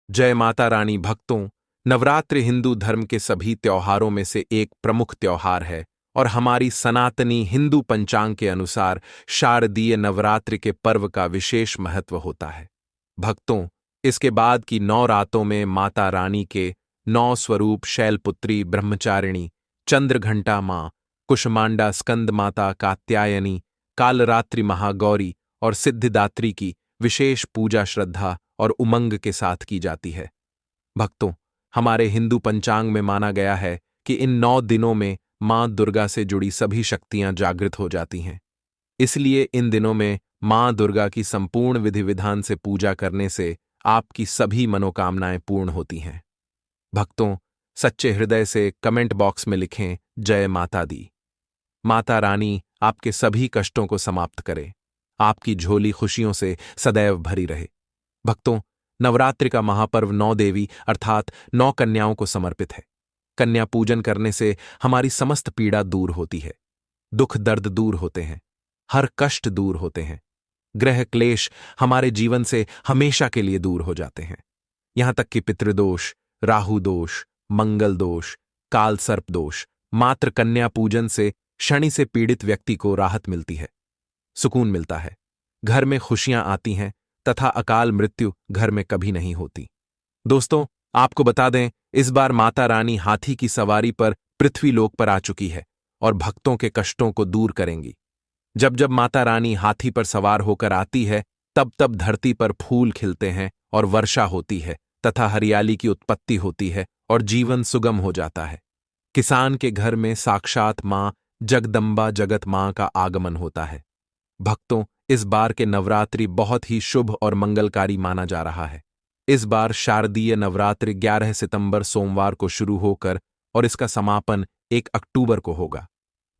जय माता रानी भक्तों, नवरात्र हिंदू धर्म के सभी त्योहारों में से एक प्रमुख त्योहार है और हमारी सनातनी हिंदू पंचांग के अनुसार शारदीय नवरात्रि के पर्व का विशेष महत्व होता है। भक्तों, इसके बाद की 9 रातों में माता रानी के 9 स्वरूप शैलपुत्री ब्रह्मचारिणी, चंद्रघंटा मां, कुष्मांडा स्कंद माता कात्यायनी, कालरात्रि महागौरी और सिद्धिदात्री की विशेष पूजा श्रद्धा और उमंग के साथ की जाती है। भक्तों, हमारे हिंदू पंचांग में माना गया है कि इन 9 दिनों में मां दुर्गा से जुड़ी सभी शक्तियां जागृत हो जाती हैं। इसलिए इन दिनों में मां दुर्गा की संपूर्ण विधि विधान से पूजा करने से आपकी सभी मनोकामनाएं पूर्ण होती हैं। भक्तों, सच्चे हृदय से कमेंट बॉक्स में लिखें जय माता दी। माता रानी आपके सभी कष्टों को समाप्त करे, आपकी झोली खुशियों से सदैव भरी रहे। भक्तों, नवरात्रि का महापर्व 9 देवी अर्थात 9 कन्याओं को समर्पित है। कन्या पूजन करने से हमारी समस्त पीड़ा दूर होती है, दुख दर्द दूर होते हैं, हर कष्ट दूर होते हैं, ग्रह क्लेश हमारे जीवन से हमेशा के लिए दूर हो जाते हैं। यहां तक कि पितृदोष, राहु दोष, मंगल दोष, काल सर्प दोष, मात्र कन्या पूजन से शनि से पीड़ित व्यक्ति को राहत मिलती है, सुकून मिलता है, घर में खुशियां आती हैं तथा अकाल मृत्यु घर में कभी नहीं होती। दोस्तों, आपको बता दें, इस बार माता रानी हाथी की सवारी पर पृथ्वीलोक पर आ चुकी है और भक्तों के कष्टों को दूर करेंगी। जब जब माता रानी हाथी पर सवार होकर आती है, तब तब धरती पर फूल खिलते हैं और वर्षा होती है तथा हरियाली की उत्पत्ति होती है और जीवन सुगम हो जाता है। किसान के घर में साक्षात मां जगदम्बा जगत मां का आगमन होता है। भक्तों, इस बार के नवरात्रि बहुत ही शुभ और मंगलकारी माना जा रहा है। इस बार शारदीय नवरात्रि 11 सितंबर सोमवार को शुरू होकर और इसका समापन 1 अक्टूबर को होगा।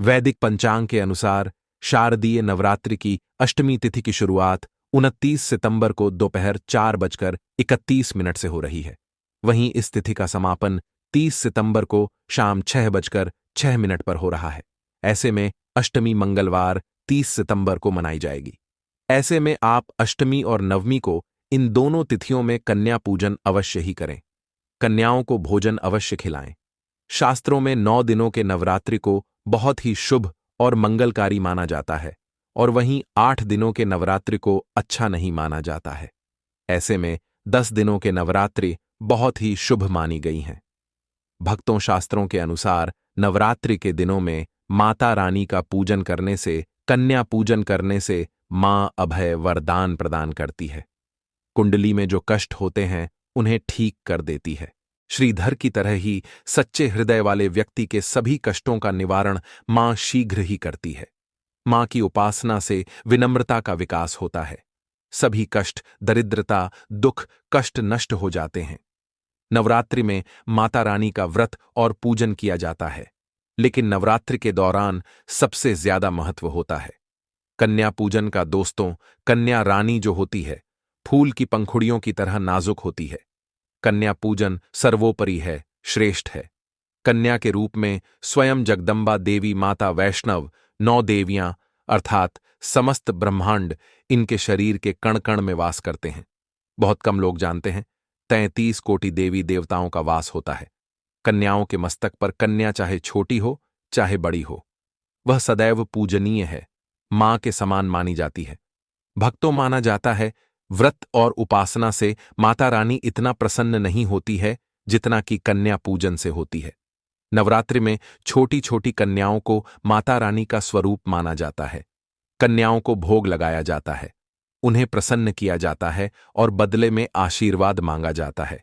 वैदिक पंचांग के अनुसार शारदीय नवरात्रि की अष्टमी तिथि की शुरुआत 29 सितंबर को दोपहर 4:31 से हो रही है। वहीं इस तिथि का समापन 30 सितंबर को शाम 6:06 पर हो रहा है। ऐसे में अष्टमी मंगलवार 30 सितंबर को मनाई जाएगी। ऐसे में आप अष्टमी और नवमी को इन दोनों तिथियों में कन्या पूजन अवश्य ही करें। कन्याओं को भोजन अवश्य खिलाएं। शास्त्रों में 9 दिनों के नवरात्रि को बहुत ही शुभ और मंगलकारी माना जाता है और वहीं 8 दिनों के नवरात्रि को अच्छा नहीं माना जाता है। ऐसे में 10 दिनों के नवरात्रि बहुत ही शुभ मानी गई हैं। भक्तों, शास्त्रों के अनुसार नवरात्रि के दिनों में माता रानी का पूजन करने से, कन्या पूजन करने से मां अभय वरदान प्रदान करती है। कुंडली में जो कष्ट होते हैं उन्हें ठीक कर देती है। श्रीधर की तरह ही सच्चे हृदय वाले व्यक्ति के सभी कष्टों का निवारण मां शीघ्र ही करती है। मां की उपासना से विनम्रता का विकास होता है। सभी कष्ट, दरिद्रता, दुख, कष्ट नष्ट हो जाते हैं। नवरात्रि में माता रानी का व्रत और पूजन किया जाता है, लेकिन नवरात्रि के दौरान सबसे ज्यादा महत्व होता है कन्या पूजन का। दोस्तों, कन्या रानी जो होती है, फूल की पंखुड़ियों की तरह नाजुक होती है। कन्या पूजन सर्वोपरि है, श्रेष्ठ है। कन्या के रूप में स्वयं जगदम्बा देवी माता वैष्णव, 9 देवियां अर्थात समस्त ब्रह्मांड इनके शरीर के कण कण में वास करते हैं। बहुत कम लोग जानते हैं, 33 कोटि देवी देवताओं का वास होता है। कन्याओं के मस्तक पर कन्या चाहे छोटी हो चाहे बड़ी हो, वह सदैव पूजनीय है, मां के समान मानी जाती है। भक्तों, माना जाता है व्रत और उपासना से माता रानी इतना प्रसन्न नहीं होती है जितना कि कन्या पूजन से होती है। नवरात्रि में छोटी छोटी कन्याओं को माता रानी का स्वरूप माना जाता है। कन्याओं को भोग लगाया जाता है, उन्हें प्रसन्न किया जाता है और बदले में आशीर्वाद मांगा जाता है।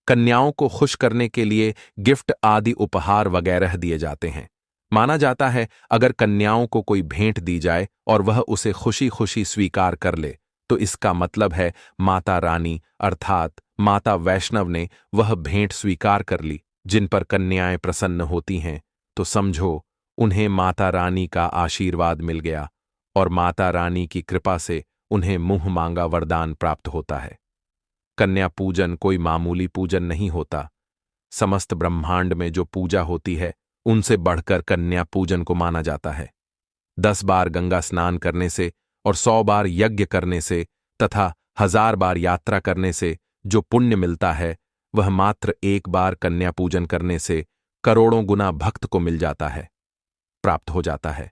कन्याओं को खुश करने के लिए गिफ्ट आदि उपहार वगैरह दिए जाते हैं। माना जाता है अगर कन्याओं को कोई भेंट दी जाए और वह उसे खुशी खुशी स्वीकार कर ले, तो इसका मतलब है माता रानी अर्थात माता वैष्णव ने वह भेंट स्वीकार कर ली। जिन पर कन्याएं प्रसन्न होती हैं तो समझो उन्हें माता रानी का आशीर्वाद मिल गया और माता रानी की कृपा से उन्हें मुंह मांगा वरदान प्राप्त होता है। कन्या पूजन कोई मामूली पूजन नहीं होता। समस्त ब्रह्मांड में जो पूजा होती है उनसे बढ़कर कन्या पूजन को माना जाता है। 10 बार गंगा स्नान करने से और 100 बार यज्ञ करने से तथा 1000 बार यात्रा करने से जो पुण्य मिलता है वह मात्र एक बार कन्या पूजन करने से करोड़ों गुना भक्त को मिल जाता है, प्राप्त हो जाता है।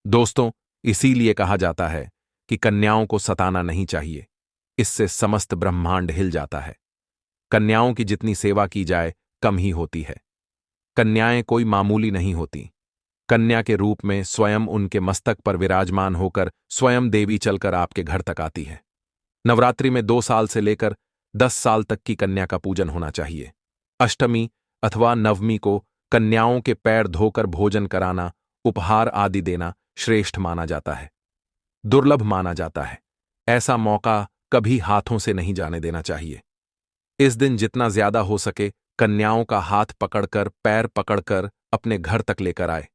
दोस्तों, इसीलिए कहा जाता है कि कन्याओं को सताना नहीं चाहिए, इससे समस्त ब्रह्मांड हिल जाता है। कन्याओं की जितनी सेवा की जाए कम ही होती है। कन्याएं कोई मामूली नहीं होती। कन्या के रूप में स्वयं उनके मस्तक पर विराजमान होकर स्वयं देवी चलकर आपके घर तक आती है। नवरात्रि में 2 साल से लेकर 10 साल तक की कन्या का पूजन होना चाहिए। अष्टमी अथवा नवमी को कन्याओं के पैर धोकर भोजन कराना, उपहार आदि देना श्रेष्ठ माना जाता है, दुर्लभ माना जाता है। ऐसा मौका कभी हाथों से नहीं जाने देना चाहिए। इस दिन जितना ज्यादा हो सके कन्याओं का हाथ पकड़कर, पैर पकड़कर अपने घर तक लेकर आए।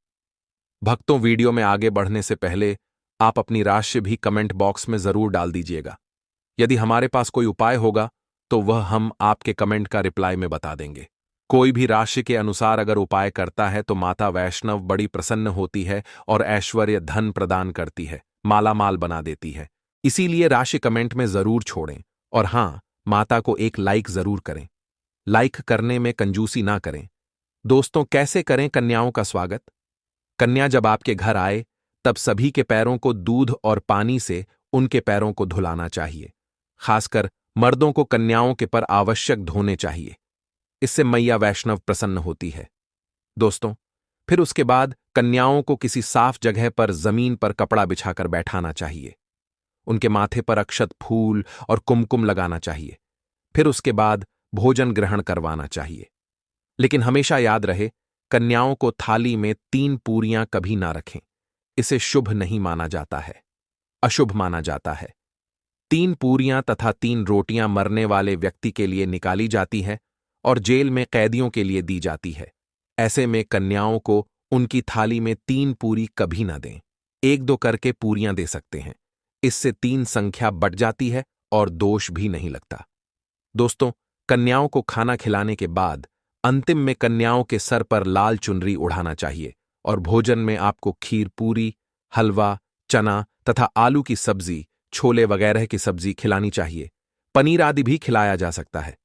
भक्तों, वीडियो में आगे बढ़ने से पहले आप अपनी राशि भी कमेंट बॉक्स में जरूर डाल दीजिएगा। यदि हमारे पास कोई उपाय होगा तो वह हम आपके कमेंट का रिप्लाई में बता देंगे। कोई भी राशि के अनुसार अगर उपाय करता है तो माता वैष्णव बड़ी प्रसन्न होती है और ऐश्वर्य धन प्रदान करती है, मालामाल बना देती है। इसीलिए राशि कमेंट में जरूर छोड़ें और हां, माता को एक लाइक जरूर करें। लाइक करने में कंजूसी ना करें। दोस्तों, कैसे करें कन्याओं का स्वागत? कन्या जब आपके घर आए तब सभी के पैरों को दूध और पानी से उनके पैरों को धुलाना चाहिए। खासकर मर्दों को कन्याओं के पर आवश्यक धोने चाहिए। इससे मैया वैष्णव प्रसन्न होती है। दोस्तों, फिर उसके बाद कन्याओं को किसी साफ जगह पर जमीन पर कपड़ा बिछाकर बैठाना चाहिए। उनके माथे पर अक्षत, फूल और कुमकुम लगाना चाहिए। फिर उसके बाद भोजन ग्रहण करवाना चाहिए। लेकिन हमेशा याद रहे, कन्याओं को थाली में 3 पूरियां कभी ना रखें। इसे शुभ नहीं माना जाता है, अशुभ माना जाता है। 3 पूरियां तथा 3 रोटियां मरने वाले व्यक्ति के लिए निकाली जाती है और जेल में कैदियों के लिए दी जाती है। ऐसे में कन्याओं को उनकी थाली में 3 पूरी कभी ना दें। 1-2 करके पूरियां दे सकते हैं। इससे 3 संख्या बढ़ जाती है और दोष भी नहीं लगता। दोस्तों, कन्याओं को खाना खिलाने के बाद अंतिम में कन्याओं के सर पर लाल चुनरी उड़ाना चाहिए और भोजन में आपको खीर पूरी, हलवा, चना तथा आलू की सब्जी, छोले वगैरह की सब्जी खिलानी चाहिए। पनीर आदि भी खिलाया जा सकता है।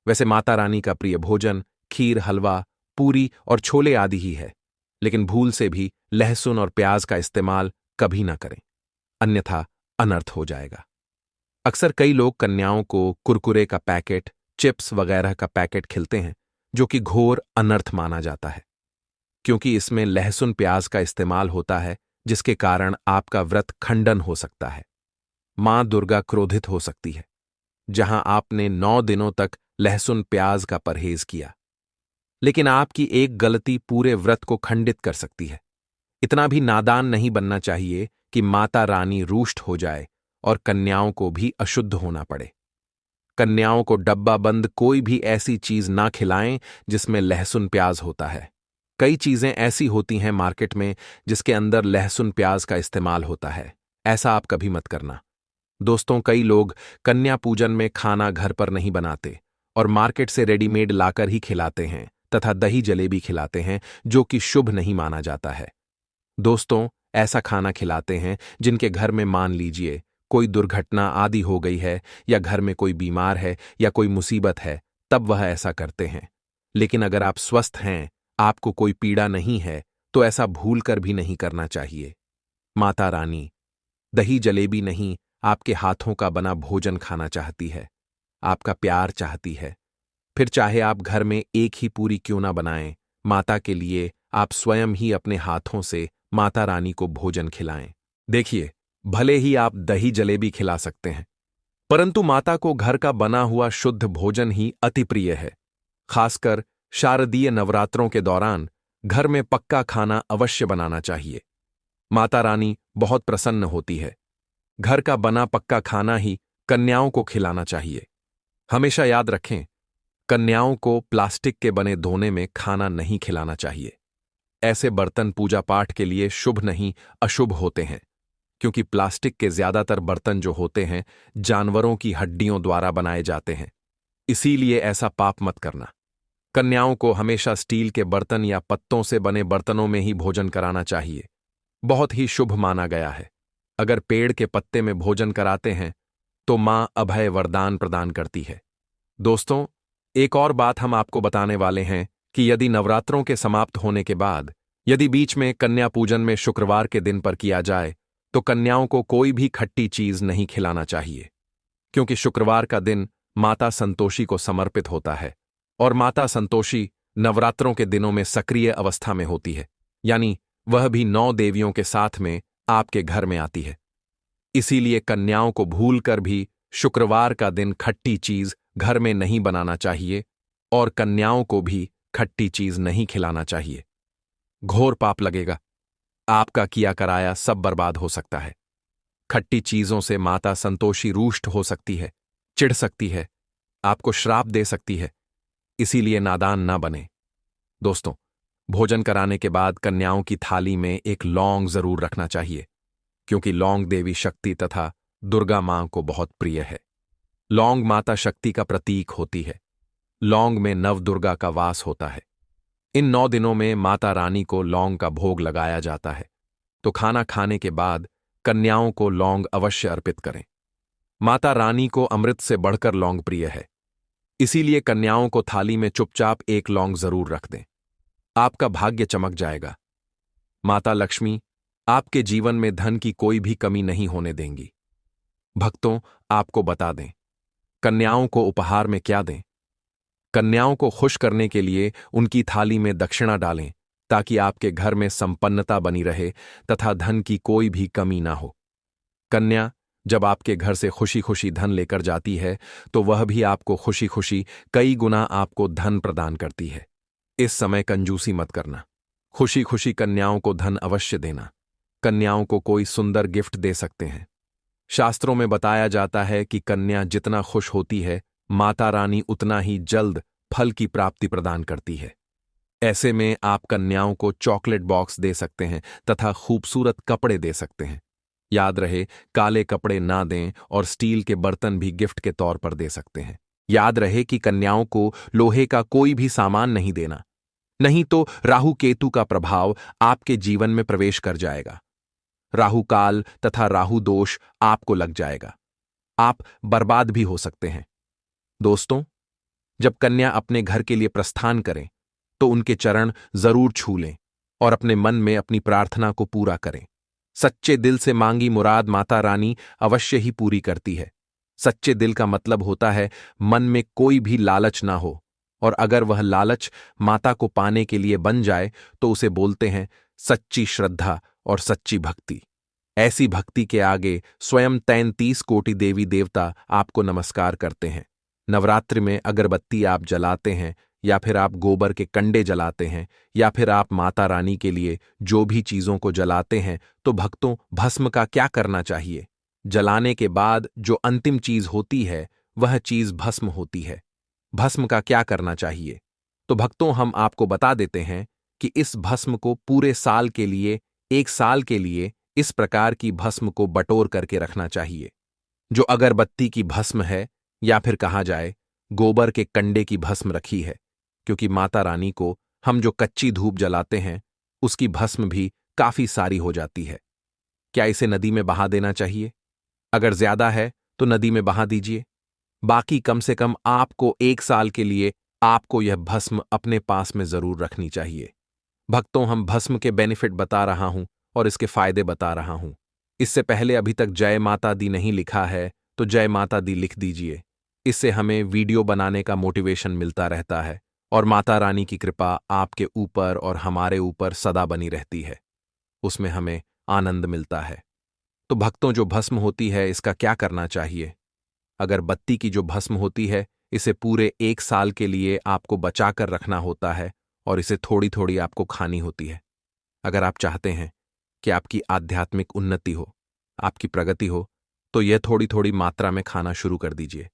वैसे माता रानी का प्रिय भोजन खीर, हलवा, पूरी और छोले आदि ही है, लेकिन भूल से भी लहसुन और प्याज का इस्तेमाल कभी ना करें, अन्यथा अनर्थ हो जाएगा। अक्सर कई लोग कन्याओं को कुरकुरे का पैकेट, चिप्स वगैरह का पैकेट खिलते हैं, जो कि घोर अनर्थ माना जाता है, क्योंकि इसमें लहसुन प्याज का इस्तेमाल होता है, जिसके कारण आपका व्रत खंडन हो सकता है। मां दुर्गा क्रोधित हो सकती है, जहां आपने 9 दिनों तक लहसुन प्याज का परहेज किया। लेकिन आपकी एक गलती पूरे व्रत को खंडित कर सकती है। इतना भी नादान नहीं बनना चाहिए कि माता रानी रुष्ट हो जाए और कन्याओं को भी अशुद्ध होना पड़े। कन्याओं को डब्बा बंद कोई भी ऐसी चीज ना खिलाएं जिसमें लहसुन प्याज होता है। कई चीजें ऐसी होती हैं मार्केट में जिसके अंदर लहसुन प्याज का इस्तेमाल होता है। ऐसा आप कभी मत करना। दोस्तों, कई लोग कन्या पूजन में खाना घर पर नहीं बनाते और मार्केट से रेडीमेड लाकर ही खिलाते हैं तथा दही जलेबी खिलाते हैं, जो कि शुभ नहीं माना जाता है। दोस्तों, ऐसा खाना खिलाते हैं जिनके घर में मान लीजिए कोई दुर्घटना आदि हो गई है या घर में कोई बीमार है या कोई मुसीबत है, तब वह ऐसा करते हैं। लेकिन अगर आप स्वस्थ हैं, आपको कोई पीड़ा नहीं है, तो ऐसा भूलकर भी नहीं करना चाहिए। माता रानी दही जलेबी नहीं, आपके हाथों का बना भोजन खाना चाहती है, आपका प्यार चाहती है। फिर चाहे आप घर में एक ही पूरी क्यों ना बनाएं, माता के लिए आप स्वयं ही अपने हाथों से माता रानी को भोजन खिलाएं। देखिए, भले ही आप दही जलेबी खिला सकते हैं, परंतु माता को घर का बना हुआ शुद्ध भोजन ही अति प्रिय है। खासकर शारदीय नवरात्रों के दौरान घर में पक्का खाना अवश्य बनाना चाहिए। माता रानी बहुत प्रसन्न होती है। घर का बना पक्का खाना ही कन्याओं को खिलाना चाहिए। हमेशा याद रखें, कन्याओं को प्लास्टिक के बने दोने में खाना नहीं खिलाना चाहिए। ऐसे बर्तन पूजा पाठ के लिए शुभ नहीं, अशुभ होते हैं, क्योंकि प्लास्टिक के ज्यादातर बर्तन जो होते हैं जानवरों की हड्डियों द्वारा बनाए जाते हैं। इसीलिए ऐसा पाप मत करना। कन्याओं को हमेशा स्टील के बर्तन या पत्तों से बने बर्तनों में ही भोजन कराना चाहिए। बहुत ही शुभ माना गया है। अगर पेड़ के पत्ते में भोजन कराते हैं तो मां अभय वरदान प्रदान करती है। दोस्तों, एक और बात हम आपको बताने वाले हैं कि यदि नवरात्रों के समाप्त होने के बाद यदि बीच में कन्या पूजन में शुक्रवार के दिन पर किया जाए तो कन्याओं को कोई भी खट्टी चीज नहीं खिलाना चाहिए, क्योंकि शुक्रवार का दिन माता संतोषी को समर्पित होता है और माता संतोषी नवरात्रों के दिनों में सक्रिय अवस्था में होती है, यानी वह भी 9 देवियों के साथ में आपके घर में आती है। इसीलिए कन्याओं को भूलकर भी शुक्रवार का दिन खट्टी चीज घर में नहीं बनाना चाहिए और कन्याओं को भी खट्टी चीज नहीं खिलाना चाहिए। घोर पाप लगेगा, आपका किया कराया सब बर्बाद हो सकता है। खट्टी चीजों से माता संतोषी रुष्ट हो सकती है, चिढ़ सकती है, आपको श्राप दे सकती है, इसीलिए नादान ना बने। दोस्तों, भोजन कराने के बाद कन्याओं की थाली में एक लौंग जरूर रखना चाहिए, क्योंकि लौंग देवी शक्ति तथा दुर्गा मां को बहुत प्रिय है। लौंग माता शक्ति का प्रतीक होती है। लौंग में नव दुर्गा का वास होता है। इन 9 दिनों में माता रानी को लौंग का भोग लगाया जाता है, तो खाना खाने के बाद कन्याओं को लौंग अवश्य अर्पित करें। माता रानी को अमृत से बढ़कर लौंग प्रिय है, इसीलिए कन्याओं को थाली में चुपचाप एक लौंग जरूर रख दें। आपका भाग्य चमक जाएगा। माता लक्ष्मी आपके जीवन में धन की कोई भी कमी नहीं होने देंगी। भक्तों, आपको बता दें, कन्याओं को उपहार में क्या दें? कन्याओं को खुश करने के लिए उनकी थाली में दक्षिणा डालें, ताकि आपके घर में संपन्नता बनी रहे तथा धन की कोई भी कमी ना हो। कन्या जब आपके घर से खुशी खुशी धन लेकर जाती है तो वह भी आपको खुशी खुशी कई गुना आपको धन प्रदान करती है। इस समय कंजूसी मत करना। खुशी खुशी कन्याओं को धन अवश्य देना। कन्याओं को कोई सुंदर गिफ्ट दे सकते हैं। शास्त्रों में बताया जाता है कि कन्या जितना खुश होती है, माता रानी उतना ही जल्द फल की प्राप्ति प्रदान करती है। ऐसे में आप कन्याओं को चॉकलेट बॉक्स दे सकते हैं तथा खूबसूरत कपड़े दे सकते हैं। याद रहे, काले कपड़े ना दें और स्टील के बर्तन भी गिफ्ट के तौर पर दे सकते हैं। याद रहे कि कन्याओं को लोहे का कोई भी सामान नहीं देना, नहीं तो राहु केतु का प्रभाव आपके जीवन में प्रवेश कर जाएगा। राहु काल तथा राहु दोष आपको लग जाएगा। आप बर्बाद भी हो सकते हैं। दोस्तों, जब कन्या अपने घर के लिए प्रस्थान करें तो उनके चरण जरूर छू लें और अपने मन में अपनी प्रार्थना को पूरा करें। सच्चे दिल से मांगी मुराद माता रानी अवश्य ही पूरी करती है। सच्चे दिल का मतलब होता है मन में कोई भी लालच ना हो, और अगर वह लालच माता को पाने के लिए बन जाए तो उसे बोलते हैं सच्ची श्रद्धा और सच्ची भक्ति। ऐसी भक्ति के आगे स्वयं 33 कोटि देवी देवता आपको नमस्कार करते हैं। नवरात्रि में अगरबत्ती आप जलाते हैं या फिर आप गोबर के कंडे जलाते हैं या फिर आप माता रानी के लिए जो भी चीजों को जलाते हैं, तो भक्तों, भस्म का क्या करना चाहिए? जलाने के बाद जो अंतिम चीज होती है वह चीज भस्म होती है। भस्म का क्या करना चाहिए? तो भक्तों, हम आपको बता देते हैं कि इस भस्म को पूरे साल के लिए, 1 साल के लिए इस प्रकार की भस्म को बटोर करके रखना चाहिए। जो अगरबत्ती की भस्म है या फिर कहा जाए गोबर के कंडे की भस्म रखी है, क्योंकि माता रानी को हम जो कच्ची धूप जलाते हैं उसकी भस्म भी काफी सारी हो जाती है। क्या इसे नदी में बहा देना चाहिए? अगर ज्यादा है तो नदी में बहा दीजिए। बाकी कम से कम आपको 1 साल के लिए आपको यह भस्म अपने पास में जरूर रखनी चाहिए। भक्तों, हम भस्म के बेनिफिट बता रहा हूं और इसके फायदे बता रहा हूं। इससे पहले अभी तक जय माता दी नहीं लिखा है तो जय माता दी लिख दीजिए। इससे हमें वीडियो बनाने का मोटिवेशन मिलता रहता है और माता रानी की कृपा आपके ऊपर और हमारे ऊपर सदा बनी रहती है। उसमें हमें आनंद मिलता है। तो भक्तों, जो भस्म होती है इसका क्या करना चाहिए? अगर बत्ती की जो भस्म होती है इसे पूरे 1 साल के लिए आपको बचाकर रखना होता है और इसे थोड़ी थोड़ी आपको खानी होती है। अगर आप चाहते हैं कि आपकी आध्यात्मिक उन्नति हो, आपकी प्रगति हो, तो यह थोड़ी थोड़ी मात्रा में खाना शुरू कर दीजिए।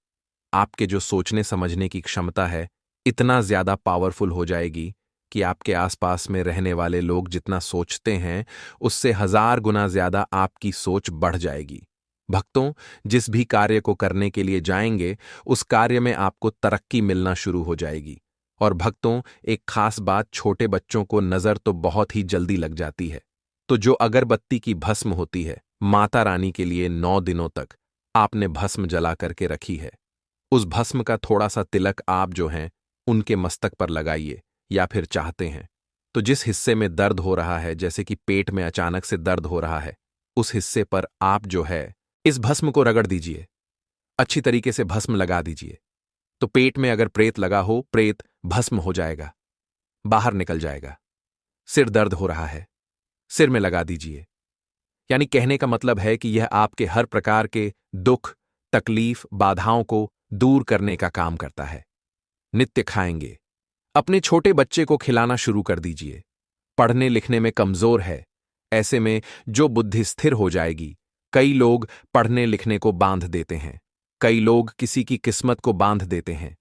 आपके जो सोचने समझने की क्षमता है इतना ज्यादा पावरफुल हो जाएगी कि आपके आसपास में रहने वाले लोग जितना सोचते हैं उससे 1000 गुना ज्यादा आपकी सोच बढ़ जाएगी। भक्तों, जिस भी कार्य को करने के लिए जाएंगे उस कार्य में आपको तरक्की मिलना शुरू हो जाएगी। और भक्तों, एक खास बात, छोटे बच्चों को नजर तो बहुत ही जल्दी लग जाती है। तो जो अगरबत्ती की भस्म होती है माता रानी के लिए 9 दिनों तक आपने भस्म जला करके रखी है, उस भस्म का थोड़ा सा तिलक आप जो हैं उनके मस्तक पर लगाइए, या फिर चाहते हैं तो जिस हिस्से में दर्द हो रहा है, जैसे कि पेट में अचानक से दर्द हो रहा है, उस हिस्से पर आप जो है इस भस्म को रगड़ दीजिए। अच्छी तरीके से भस्म लगा दीजिए। तो पेट में अगर प्रेत लगा हो, प्रेत भस्म हो जाएगा, बाहर निकल जाएगा। सिर दर्द हो रहा है, सिर में लगा दीजिए। यानी कहने का मतलब है कि यह आपके हर प्रकार के दुख, तकलीफ, बाधाओं को दूर करने का काम करता है। नित्य खाएंगे। अपने छोटे बच्चे को खिलाना शुरू कर दीजिए। पढ़ने लिखने में कमजोर है, ऐसे में जो बुद्धि स्थिर हो जाएगी। कई लोग पढ़ने लिखने को बांध देते हैं, कई लोग किसी की किस्मत को बांध देते हैं।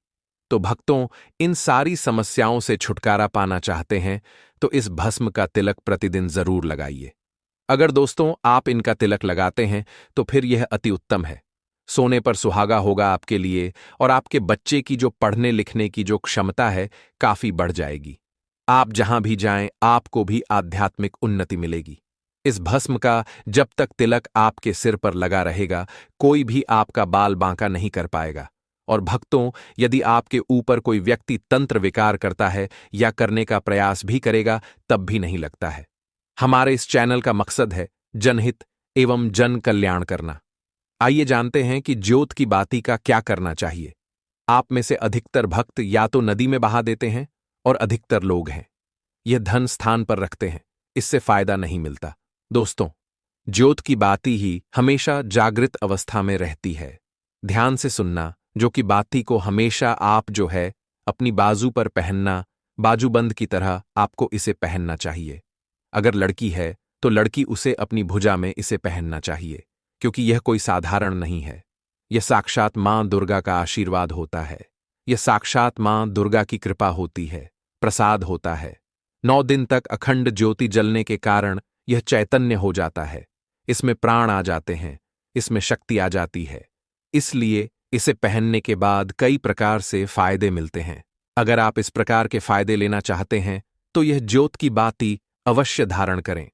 तो भक्तों, इन सारी समस्याओं से छुटकारा पाना चाहते हैं तो इस भस्म का तिलक प्रतिदिन जरूर लगाइए। अगर दोस्तों आप इनका तिलक लगाते हैं तो फिर यह अति उत्तम है। सोने पर सुहागा होगा आपके लिए, और आपके बच्चे की जो पढ़ने लिखने की जो क्षमता है काफी बढ़ जाएगी। आप जहां भी जाएं आपको भी आध्यात्मिक उन्नति मिलेगी। इस भस्म का जब तक तिलक आपके सिर पर लगा रहेगा, कोई भी आपका बाल बांका नहीं कर पाएगा। और भक्तों, यदि आपके ऊपर कोई व्यक्ति तंत्र विकार करता है या करने का प्रयास भी करेगा, तब भी नहीं लगता है। हमारे इस चैनल का मकसद है जनहित एवं जन कल्याण करना। आइए जानते हैं कि ज्योत की बाती का क्या करना चाहिए। आप में से अधिकतर भक्त या तो नदी में बहा देते हैं, और अधिकतर लोग हैं यह धन स्थान पर रखते हैं, इससे फायदा नहीं मिलता। दोस्तों, ज्योत की बाती ही हमेशा जागृत अवस्था में रहती है। ध्यान से सुनना, जो कि बाती को हमेशा आप जो है अपनी बाजू पर पहनना, बाजूबंद की तरह आपको इसे पहनना चाहिए। अगर लड़की है तो लड़की उसे अपनी भुजा में इसे पहनना चाहिए, क्योंकि यह कोई साधारण नहीं है। यह साक्षात मां दुर्गा का आशीर्वाद होता है। यह साक्षात मां दुर्गा की कृपा होती है, प्रसाद होता है। 9 दिन तक अखंड ज्योति जलने के कारण यह चैतन्य हो जाता है। इसमें प्राण आ जाते हैं, इसमें शक्ति आ जाती है। इसलिए इसे पहनने के बाद कई प्रकार से फायदे मिलते हैं। अगर आप इस प्रकार के फायदे लेना चाहते हैं तो यह ज्योत की बाती अवश्य धारण करें।